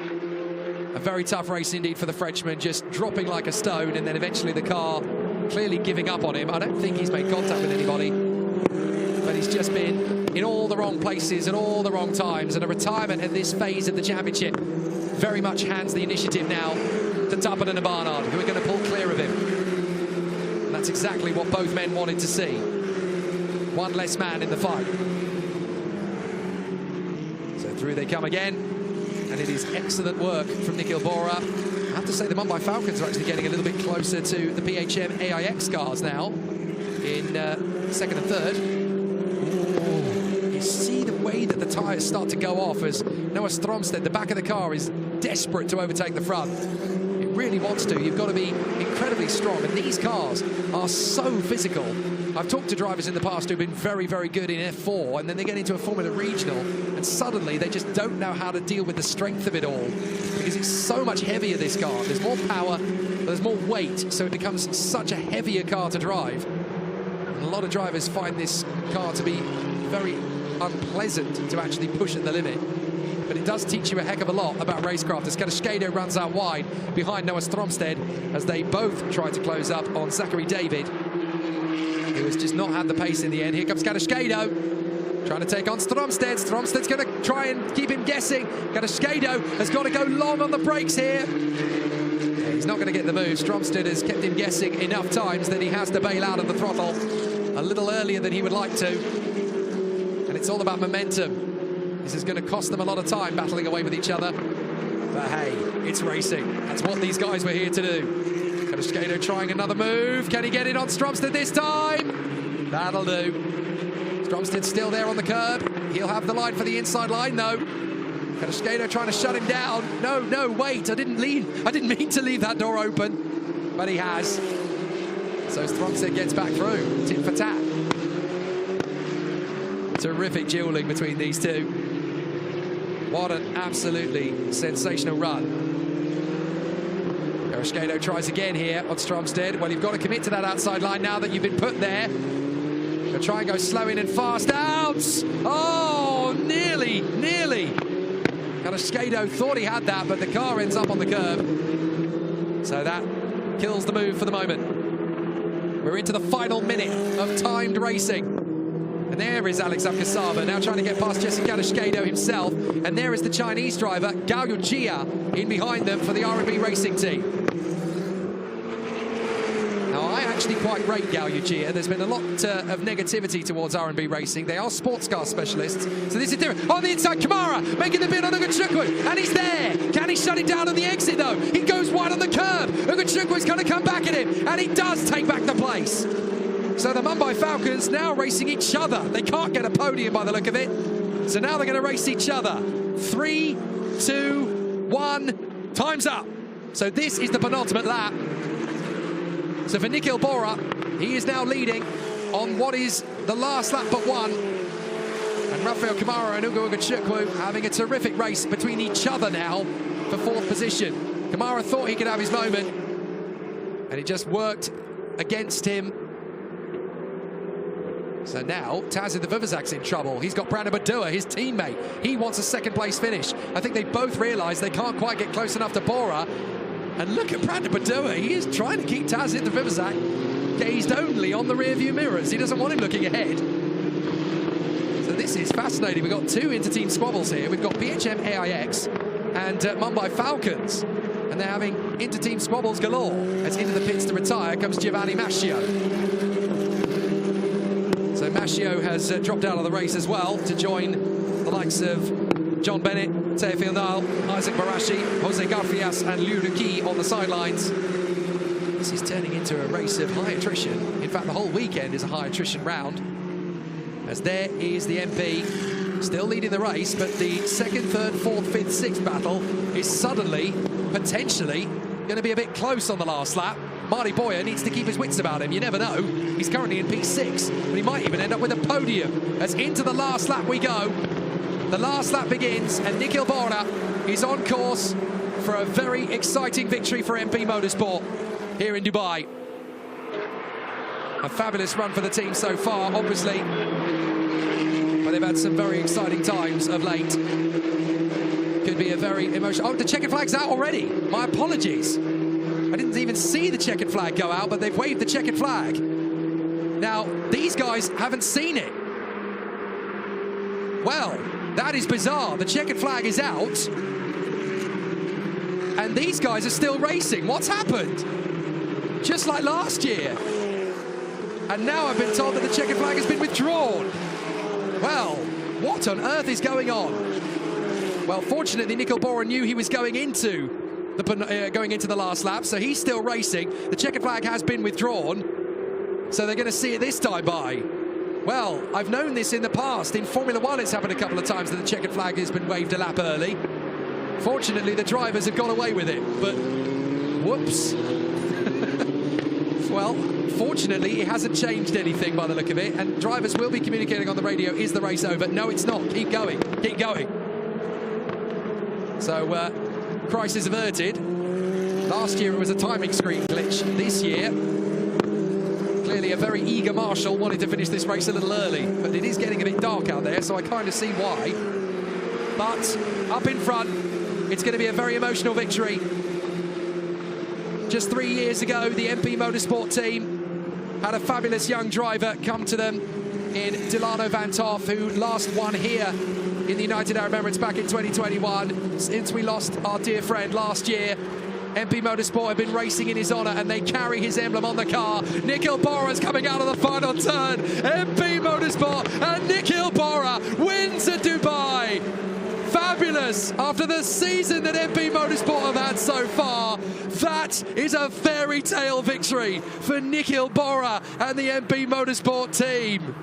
A very tough race indeed for the Frenchman, just dropping like a stone, and then eventually the car clearly giving up on him. I don't think he's made contact with anybody, but he's just been in all the wrong places at all the wrong times, and a retirement at this phase of the championship very much hands the initiative now to Tappen and Barnard, who are going to pull clear of him. And that's exactly what both men wanted to see. One less man in the fight. So through they come again, and it is excellent work from Nikhil Bora. I have to say the Mumbai Falcons are actually getting a little bit closer to the PHM AIX cars now in second and third. You see the way that the tyres start to go off as Noah Stromstedt, the back of the car, is desperate to overtake the front. It really wants to. You've got to be incredibly strong, and these cars are so physical. I've talked to drivers in the past who've been very, very good in F4, and then they get into a Formula Regional, and suddenly they just don't know how to deal with the strength of it all, because it's so much heavier, this car. There's more power, there's more weight, so it becomes such a heavier car to drive. And a lot of drivers find this car to be very unpleasant to actually push at the limit. But it does teach you a heck of a lot about racecraft, as Kadashkado runs out wide behind Noah Stromstedt as they both try to close up on Zachary David, who has just not had the pace in the end. Here comes Kadashkado trying to take on Stromstedt. Stromstedt's going to try and keep him guessing. Kadashkado has got to go long on the brakes here. Yeah, he's not going to get the move. Stromstedt has kept him guessing enough times that he has to bail out of the throttle a little earlier than he would like to. And it's all about momentum. This is going to cost them a lot of time battling away with each other. But hey, it's racing. That's what these guys were here to do. Kadashkado trying another move. Can he get it on Stromstedt this time? That'll do. Stromstedt's still there on the curb. He'll have the line for the inside line, though. Kadashkado trying to shut him down. No, wait, I didn't mean to leave that door open, but he has. So Stromstead gets back through, tit for tat. Terrific dueling between these two. What an absolutely sensational run. Kadashkado tries again here on Stromstead. Well, you've got to commit to that outside line now that you've been put there. He'll try and go slow in and fast out. Oh, nearly. Kadashkado thought he had that, but the car ends up on the curb. So that kills the move for the moment. We're into the final minute of timed racing. And there is Alex Abkasaba now trying to get past Jesse Kadashkado himself. And there is the Chinese driver, Gao Yujia, in behind them for the R&B Racing team. Now, I actually quite rate Gao Yujia. There's been a lot of negativity towards R&B Racing. They are sports car specialists. So this is different. On the inside, Kamara making the bid on Ugachukwu. And he's there. Can he shut it down on the exit, though? He goes wide on the curb. Ugachukwu is going to come back at him. And he does take back the place. So the Mumbai Falcons now racing each other. They can't get a podium by the look of it. So now they're going to race each other. 3, 2, 1, time's up. So this is the penultimate lap. So for Nikhil Bora, he is now leading on what is the last lap but one. And Rafael Kamara and Ugo Ugachukwu having a terrific race between each other now for 4th position. Kamara thought he could have his moment, and it just worked against him. So now, Tazid the Vivazak's in trouble. He's got Brandon Badua, his teammate. He wants a 2nd place finish. I think they both realise they can't quite get close enough to Bora. And look at Brandon Badua. He is trying to keep Tazid the Vivazak gazed only on the rear-view mirrors. He doesn't want him looking ahead. So this is fascinating. We've got 2 inter-team squabbles here. We've got BHM AIX and Mumbai Falcons. And they're having inter-team squabbles galore. As into the pits to retire comes Giovanni Mascio. So Mascio has dropped out of the race as well to join the likes of John Bennett, Tfield Nile, Isaac Barashi, Jose Garfias and Liu Luqi on the sidelines. This is turning into a race of high attrition. In fact, the whole weekend is a high attrition round. As there is the MP still leading the race, but the 2nd, 3rd, 4th, 5th, 6th battle is suddenly, potentially, going to be a bit close on the last lap. Marty Boyer needs to keep his wits about him. You never know. He's currently in P6, but he might even end up with a podium. As into the last lap we go. The last lap begins, and Nikhil Bora is on course for a very exciting victory for MP Motorsport here in Dubai. A fabulous run for the team so far, obviously, but they've had some very exciting times of late. Could be a very emotional... Oh, the checkered flag's out already. My apologies. I didn't even see the checkered flag go out, but they've waved the checkered flag. Now, these guys haven't seen it. Well, that is bizarre. The checkered flag is out, and these guys are still racing. What's happened? Just like last year. And now I've been told that the checkered flag has been withdrawn. Well, what on earth is going on? Well, fortunately, Nikhil Bora knew he was going into the last lap, so he's still racing. The checkered flag has been withdrawn, so they're going to see it this time by. Well, I've known this in the past. In Formula 1, it's happened a couple of times that the checkered flag has been waved a lap early. Fortunately, the drivers have got away with it, but whoops. Well, fortunately, it hasn't changed anything by the look of it, and drivers will be communicating on the radio, is the race over? No, it's not. Keep going. Keep going. So, crisis averted. Last year it was a timing screen glitch. This year, clearly a very eager Marshall wanted to finish this race a little early, but it is getting a bit dark out there, so I kind of see why. But up in front, it's going to be a very emotional victory. Just 3 years ago, the MP Motorsport team had a fabulous young driver come to them in Delano Van Toff, who last won here in the United Arab Emirates back in 2021. Since we lost our dear friend last year, MP Motorsport have been racing in his honour, and they carry his emblem on the car. Nikhil Bora's coming out of the final turn. MP Motorsport and Nikhil Bora wins at Dubai. Fabulous. After the season that MP Motorsport have had so far, that is a fairy tale victory for Nikhil Bora and the MP Motorsport team.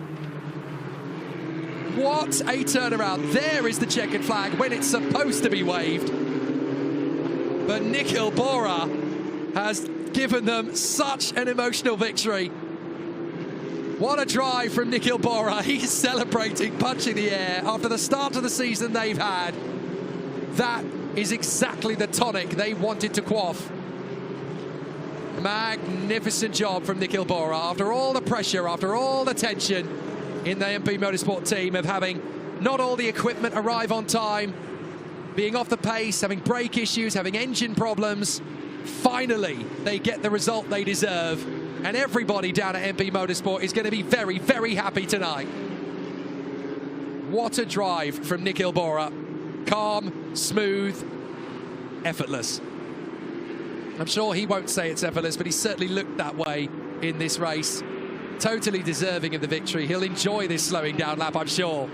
What a turnaround. There is the checkered flag when it's supposed to be waved. But Nikhil Bora has given them such an emotional victory. What a drive from Nikhil Bora. He's celebrating, punching the air after the start of the season they've had. That is exactly the tonic they wanted to quaff. Magnificent job from Nikhil Bora. After all the pressure, after all the tension in the MP Motorsport team of having not all the equipment arrive on time, being off the pace, having brake issues, having engine problems, finally they get the result they deserve. And everybody down at MP Motorsport is going to be very, very happy tonight. What a drive from Nikhil Bora. Calm, smooth, effortless. I'm sure he won't say it's effortless, but he certainly looked that way in this race. Totally deserving of the victory. He'll enjoy this slowing down lap, I'm sure.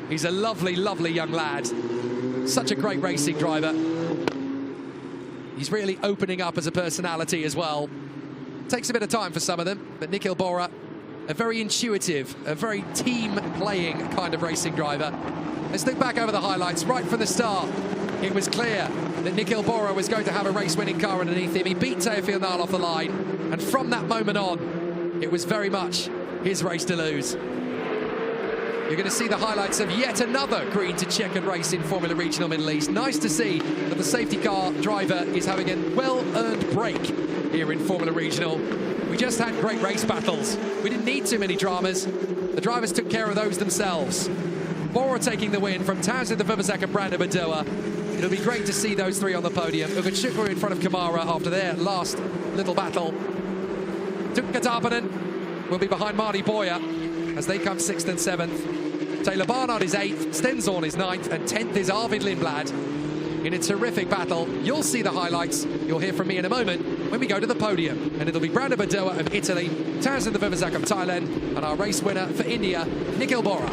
He's a lovely, lovely young lad. Such a great racing driver. He's really opening up as a personality as well. Takes a bit of time for some of them, but Nikhil Bora, a very intuitive, a very team-playing kind of racing driver. Let's look back over the highlights. Right from the start, it was clear that Nikhil Bora was going to have a race-winning car underneath him. He beat Tfield Nile off the line, and from that moment on, it was very much his race to lose. You're going to see the highlights of yet another green to checkered race in Formula Regional Middle East. Nice to see that the safety car driver is having a well-earned break here in Formula Regional. We just had great race battles. We didn't need too many dramas. The drivers took care of those themselves. Bora taking the win from Townsend, the Vivazak and Brando Badoa. It'll be great to see those three on the podium. Ugachukwu in front of Kamara after their last little battle. Tuukka Tarpanen will be behind Marty Boyer as they come 6th and 7th. Taylor Barnard is 8th, Stenzorn is 9th, and 10th is Arvid Lindblad. In a terrific battle. You'll see the highlights. You'll hear from me in a moment when we go to the podium. And it'll be Brando Badoa of Italy, Townsend the Vivazak of Thailand, and our race winner for India, Nikhil Bora.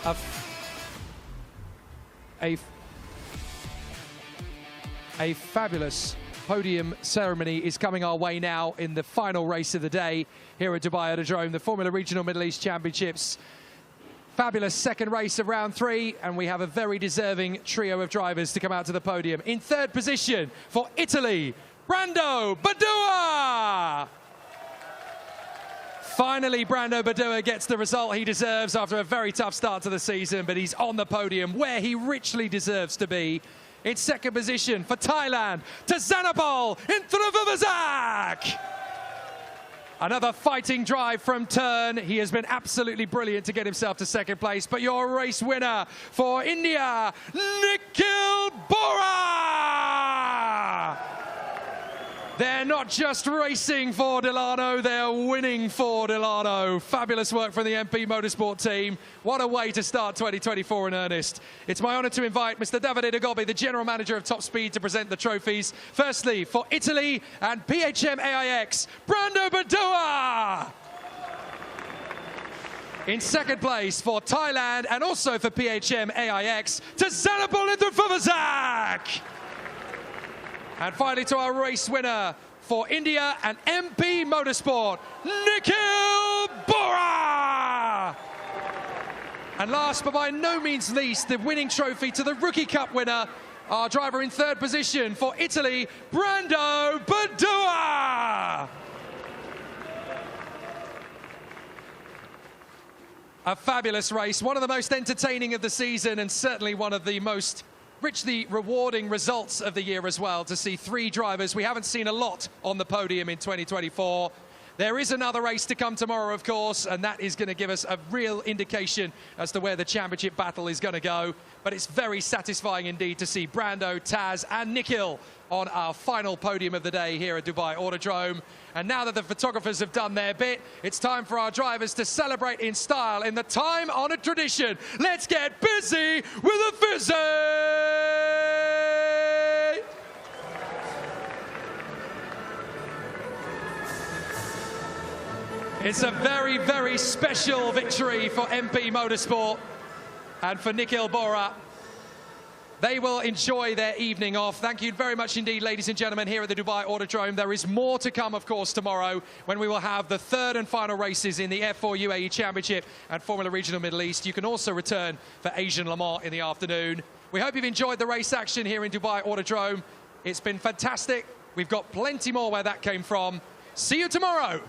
A fabulous podium ceremony is coming our way now in the final race of the day here at Dubai Autodrome, the Formula Regional Middle East Championships. Fabulous second race of round 3, and we have a very deserving trio of drivers to come out to the podium. In third position for Italy, Brando Badua! Finally, Brando Badua gets the result he deserves after a very tough start to the season, but he's on the podium where he richly deserves to be. In second position for Thailand, Tazanapol Inthravavazak! Another fighting drive from Turn. He has been absolutely brilliant to get himself to second place. But your race winner for India, Nikhil Bora! They're not just racing for Delano, they're winning for Delano. Fabulous work from the MP Motorsport team. What a way to start 2024 in earnest. It's my honour to invite Mr. Davide De Gobbi, the General Manager of Top Speed, to present the trophies. Firstly, for Italy and PHM AIX, Brando Badua! In second place for Thailand and also for PHM AIX, Tazanapol Inthravavazak! And finally to our race winner for India and MP Motorsport, Nikhil Bora! And last but by no means least, the winning trophy to the Rookie Cup winner, our driver in third position for Italy, Brando Badua! A fabulous race, one of the most entertaining of the season and certainly one of the most richly rewarding results of the year as well, to see 3 drivers. We haven't seen a lot on the podium in 2024. There is another race to come tomorrow, of course, and that is going to give us a real indication as to where the championship battle is going to go. But it's very satisfying indeed to see Brando, Taz and Nikhil on our final podium of the day here at Dubai Autodrome. And now that the photographers have done their bit, it's time for our drivers to celebrate in style in the time-honoured tradition. Let's get busy with a fizzy! It's a very, very special victory for MP Motorsport and for Nikhil Bora. They will enjoy their evening off. Thank you very much indeed, ladies and gentlemen, here at the Dubai Autodrome. There is more to come, of course, tomorrow when we will have the third and final races in the F4 UAE Championship and Formula Regional Middle East. You can also return for Asian Le Mans in the afternoon. We hope you've enjoyed the race action here in Dubai Autodrome. It's been fantastic. We've got plenty more where that came from. See you tomorrow.